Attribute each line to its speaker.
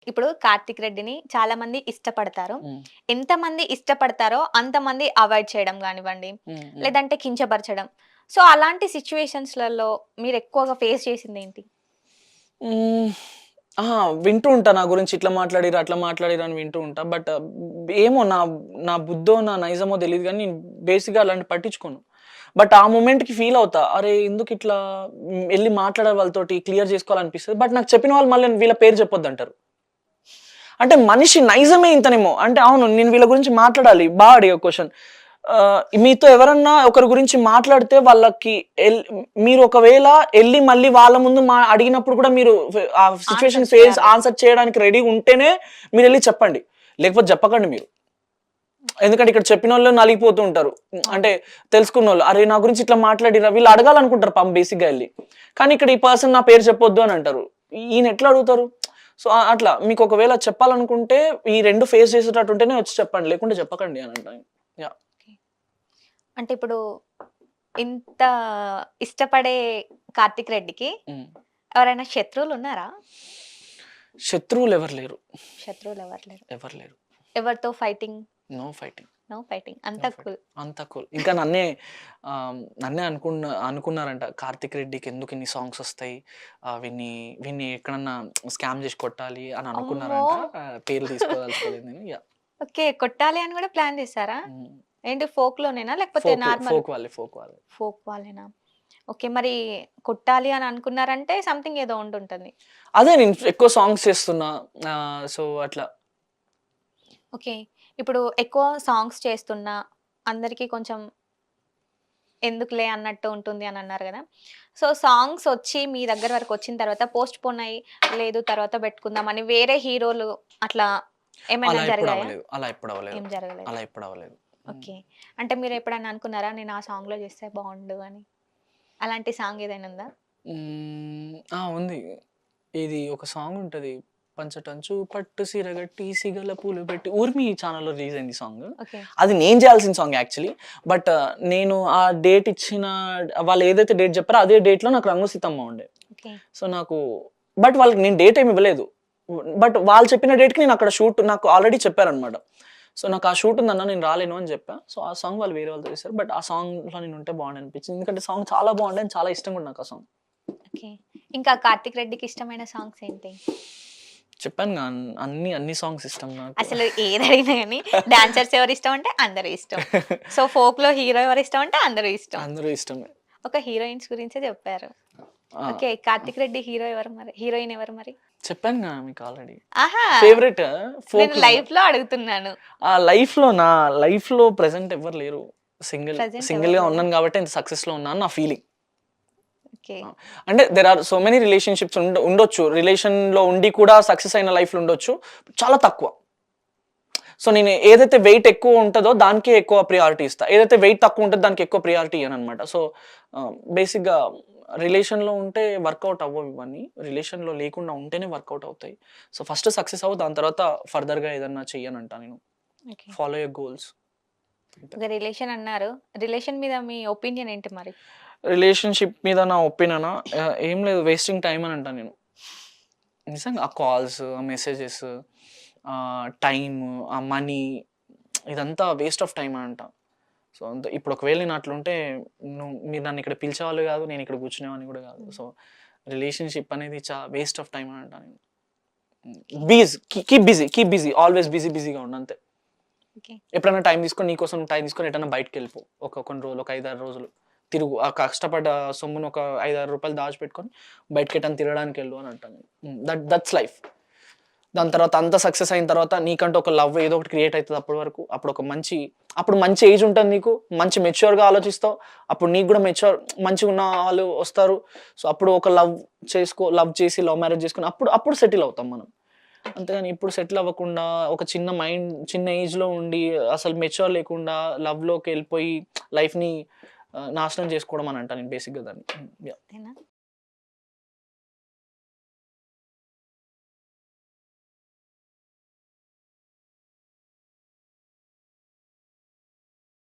Speaker 1: ఇప్పుడు 'కార్తిక్ రెడ్డిని' చాలా మంది ఇష్టపడతారు.
Speaker 2: హ్మ్.
Speaker 1: ఎంతమంది ఇష్టపడతారో అంతమంది అవాయిడ్ చేయడం గానివ్వండి,
Speaker 2: హ్మ్. హ్మ్.
Speaker 1: లేదంటే కించపరచడం. సో, అలాంటి సిట్యుయేషన్స్‌లలో మీరెక్కువగా ఫేస్ చేసిందేంటి?
Speaker 2: హ్మ్. అహా! వింటూ ఉంటా నా గురించి ఇట్లా మాట్లాడిర్రు, అట్లా మాట్లాడిర్రు అని వింటూ ఉంటా. బట్ ఏమో నా బుద్ధో, నా నైజమో తెలీదు గానీ నేను బేసిక్‌గా అలాంటివి పట్టించుకోను. బట్ ఆ మొమెంట్‌కి ఫీల్ అవుతా. అరే! ఎందుకిట్లా ఎళ్లి మాట్లాడాలి వాళ్ళతోటి క్లియర్ చేసుకోవాలనిపిస్తది. బట్ నాకు చెప్పిన వాళ్ళు మళ్ళీ వీళ్ళ పేరు చెప్పొద్దంటారు. అంటే మనిషి నైజమే ఇంతనేమో. అంటే అవును నేను వీళ్ళ గురించి మాట్లాడాలి. అడిగావు క్వెషన్. మీతో ఎవరన్నా ఒకరి గురించి మాట్లాడితే వాళ్ళకి మీరు ఒకవేళ ఎళ్లి మళ్ళీ వాళ్ళ ముందు అడిగినప్పుడు కూడా మీరు ఆ
Speaker 1: ఆన్సర్
Speaker 2: సిట్యుయేషన్
Speaker 1: చేయాలి.
Speaker 2: ఆన్సర్ చేయడానికి రెడీగా ఉంటేనే మీరెళ్లి చెప్పండి. లేకపోతే చెప్పకండి మీరు.
Speaker 1: ఓకే.
Speaker 2: ఎందుకంటే ఇక్కడ చెప్పినోళ్ళు నలిగిపోతూ ఉంటారు. అంటే
Speaker 1: అవును.
Speaker 2: తెలుసుకున్నోళ్ళు. అరే! నా గురించి ఇట్లా మాట్లాడిర్రా వీళ్ళు అడగాలనుకుంటారు పాపం బేసిక్‌గా ఎళ్లి. కానీ ఇక్కడ ఈ పర్సన్ నా పేరు చెప్పొద్దు అని అంటారు. ఈయన ఎట్లా అడుగుతారు? సో, అట్లా మీకు ఒకవేళ చెప్పాలనుకుంటే ఈ 2 ఫేస్ చేసేటట్టు ఉంటేనే వచ్చి చెప్పండి. లేకుంటే చెప్పకండి అని అంటా. యాహ్!
Speaker 1: ఓకే. అంటే ఇప్పుడు ఇంత ఇష్టపడే 'కార్తిక్ రెడ్డికి'
Speaker 2: హ్మ్.
Speaker 1: ఎవరైనా శత్రువులున్నారా?
Speaker 2: శత్రువులెవరు లేరు.
Speaker 1: శత్రువులెవరు లేరు.
Speaker 2: ఎవరు లేరు.
Speaker 1: ఎవరితో fighting?
Speaker 2: No fighting.
Speaker 1: No fighting.
Speaker 2: No
Speaker 1: అంతా
Speaker 2: ఫైటింగ్.
Speaker 1: కూల్.
Speaker 2: అంతా కూల్. ఇంకా నన్నే అనుకున్నారంట. 'కార్తిక్ రెడ్డికి ఎందుకు ఇన్ని సాంగ్స్ వస్తాయి? వీడిని వీడిని ఎక్కడన్నా స్కామ్ చేసి కొట్టాలి' అని
Speaker 1: అమ్మో!
Speaker 2: అనుకున్నారంట. పేర్లు తీసుకోదలుచుకోలేదు నేను. యాహ్!
Speaker 1: ఓకే. కొట్టాలి అని గూడా ప్లాన్ చేసారా?
Speaker 2: హ్మ్.
Speaker 1: ఏంటి ఫోక్‌లోనేనా? లేకపోతే నార్మల్
Speaker 2: ఫోక్ వాళ్ళే.
Speaker 1: ఫోక్ వాళ్ళేనా? ఓకే. మరి కొట్టాలి అని అనుకున్నారంటే సంథింగ్ ఏదో ఉండుంటుంది.
Speaker 2: అదే నేను ఎక్కువ సాంగ్స్ చేస్తున్నా. సో, అట్లా.
Speaker 1: ఓకే. ఇప్పుడు ఎక్కువ సాంగ్స్ చేస్తున్నా అందరికి కొంచెం ఎందుకులే అన్నట్టు ఉంటుంది అని అన్నారు గదా! సో, సాంగ్స్ ఒచ్చి మీ దగ్గర వరకు వచ్చిన తర్వాత పోస్ట్‌పోన్ అయ్యి లేదు తర్వాత పెట్టుకుందాం అని వేరే హీరోలు అట్లా ఏమైనా
Speaker 2: అలా ఎప్పుడు
Speaker 1: జరిగాయా?
Speaker 2: అవ్వలేదు. అలా ఎప్పుడు అవ్వలేదు.
Speaker 1: ఏం జరగలేదా?
Speaker 2: అలా ఎప్పుడు అవ్వలేదు. హ్మ్.
Speaker 1: ఓకే. అంటే మీరెప్పుడైనా అనుకున్నారా? నేను ఆ సాంగ్‌లో చేస్తే బావుండు అని? అలాంటి సాంగ్ ఏదైనా ఉందా?
Speaker 2: ఉంది. ఇది ఒక సాంగ్ ఉంటది. 'పంచటంచు పట్టు సిరగట్టి సిగల పూలు పెట్టి' 'ఊర్మి' ఛానెల్‌లో రిలీజ్ అయింది ఈ సాంగ్.
Speaker 1: ఓకే.
Speaker 2: అది నేను చేయాల్సిన సాంగ్ యాక్చువల్లీ. బట్ నేను ఆ డేట్ ఇచ్చిన వాళ్ళు ఏదైతే డేట్ చెప్పారో అదే డేట్‌లో నాకు 'రంగు సీతమ్మ' ఉండే.
Speaker 1: ఓకే.
Speaker 2: సో, బట్ వాళ్ళకి నేను డేట్ ఏమి ఇవ్వలేదు. బట్ వాళ్ళు చెప్పిన డేట్‌కి నేను అక్కడ షూట్ నాకు ఆల్రెడీ చెప్పారన్నమాట. సో, నాకు ఆ షూట్ ఉందన్న నేను రాలేను అని చెప్పా. సో, ఆ సాంగ్ వాళ్ళు వేరే వాళ్ళతో చేశారు. బట్ ఆ సాంగ్‌లో నేను ఉంటే బాగుండు అనిపించింది. ఎందుకంటే సాంగ్ చాలా బాగుండే అండ్ చాలా ఇష్టంగా ఉంది నాకు ఆ సాంగ్.
Speaker 1: ఓకే. ఇంకా 'కార్తిక్ రెడ్డికి' ఇష్టమైన సాంగ్స్ ఏంటి?
Speaker 2: చెప్పానుగా అన్ని సాంగ్స్ ఇష్టం నాకు.
Speaker 1: అసలు ఏదడిగినా గాని డాన్సర్స్ ఎవరిష్టం అంటే అందరూ ఇష్టం. సో, ఫోక్‌లో హీరో ఎవరిష్టం అంటే అందరూ ఇష్టం.
Speaker 2: అందరూ ఇష్టమే.
Speaker 1: ఒక హీరోయిన్స్ గురించే చెప్పారు.
Speaker 2: ఆ!
Speaker 1: ఓకే. 'కార్తిక్ రెడ్డి' హీరో ఎవరు మరి? హీరోయిన్ ఎవరు మరి?
Speaker 2: చెప్పానుగా మీకు ఆల్రెడీ.
Speaker 1: ఆహా!
Speaker 2: ఫేవరెట్
Speaker 1: నేను
Speaker 2: ఫోక్‌లో
Speaker 1: లైఫ్‌లో అడుగుతున్నాను.
Speaker 2: లైఫ్‌లో ప్రెజెంట్ ఎవ్వరు లేరు.
Speaker 1: ప్రెజెంట్ ఎవరు
Speaker 2: సింగిల్‌గా
Speaker 1: లేరా?
Speaker 2: ఉన్నాను కాబట్టి ఇంత సక్సెస్‌లో ఉన్నా అని నా ఫీలింగ్.
Speaker 1: ఓకే.
Speaker 2: అంటే there are so many relationships ఉండొచ్చు. రిలేషన్‌లో ఉండి కూడా సక్సెస్ అయిన లైఫ్‌లు ఉండొచ్చు. చాలా తక్కువ. సో, నేను ఏదైతే వెయిట్ ఎక్కువ ఉంటదో దానికే ఎక్కువ ప్రియారిటీ ఇస్తా. ఏదైతే వెయిట్ తక్కువ ఉంటదో దానికి ఎక్కువ ప్రియారిటీ ఇయ్యననమాట. సో, బేసిక్‌గా రిలేషన్‌లో ఉంటే వర్కౌట్ అవ్వవు ఇవన్నీ. రిలేషన్‌లో లేకుండా ఉంటేనే వర్కౌట్ అవుతాయి. సో, ఫస్ట్ సక్సెస్ అవ్వు. దాని తర్వాత ఫర్దర్‌గా ఏదన్నా చెయ్యనంటా నేను.
Speaker 1: ఓకే.
Speaker 2: Follow your goals. అంతే.
Speaker 1: ఒక రిలేషన్ అన్నారు. రిలేషన్ మీద మీ ఒపీనియన్ ఏంటి మరి?
Speaker 2: రిలేషన్‌షిప్ మీద నా ఒపీనియనా ఏం లేదు వేస్టింగ్ టైమ్ అని అంటా నేను. నిజంగా ఆ కాల్స్, ఆ మెసేజెస్, టైము, ఆ మనీ ఇదంతా వేస్ట్ ఆఫ్ టైమ్ అని అంటా. సో, ఇప్పుడు ఒకవేళ నేను అట్లుంటే మీరు నన్ను ఇక్కడ పిలిచేవాళ్ళు గాదు. నేను ఇక్కడ కూర్చునేవాడిని గూడా గాదు.
Speaker 1: హ్మ్.
Speaker 2: సో, రిలేషన్‌షిప్ అనేది వేస్ట్ ఆఫ్ టైమ్ అని అంటా నేను.
Speaker 1: ఓకే.
Speaker 2: Keep busy. ఆల్‌వేస్ బిజీగా ఉండు అంతే.
Speaker 1: ఓకే.
Speaker 2: ఎప్పుడైనా టైం తీసుకొని నీకోసం టైం తీసుకొని ఎటన్నా బయటికెళ్ళిపో. కొన్ని రోజులు, ఒక 5, 6 రోజులు. తిరుగు. ఆ కష్టపడ్డ సొమ్ముని ఒక రూ. 5, 6 దాచిపెట్టుకొని బయటికెటన్నా తిరగడానికెళ్ళు అని అంటాను నేను. That's life. దాని
Speaker 1: ఓకే.
Speaker 2: తర్వాత అంతా సక్సెస్ అయిన తర్వాత నీకంటూ ఒక లవ్ ఏదో ఒకటి క్రియేట్ అయితది అప్పటి వరకు. అప్పుడు మంచి ఏజ్ ఉంటది నీకు. మంచి మెచ్యూర్‌గా ఆలోచిస్తావు. అప్పుడు నీకు గూడా మంచిగున్న వాళ్ళు వస్తారు. సో, అప్పుడు ఒక లవ్ చేసి లవ్ మ్యారేజ్ చేసుకొని అప్పుడు సెటిల్ అవుతాం మనం.
Speaker 1: ఓకే.
Speaker 2: అంతేగాని ఇప్పుడు సెటిల్ అవ్వకుండా ఒక చిన్న ఏజ్‌లో ఉండి అసలు మెచ్యూర్ లేకుండా లవ్‌లోకెళ్ళిపోయి లైఫ్‌ని నాశనం చేసుకోవడం అని అంటా నేను బేసిక్‌గా దాన్ని. యాహ్!
Speaker 1: అంతేనా?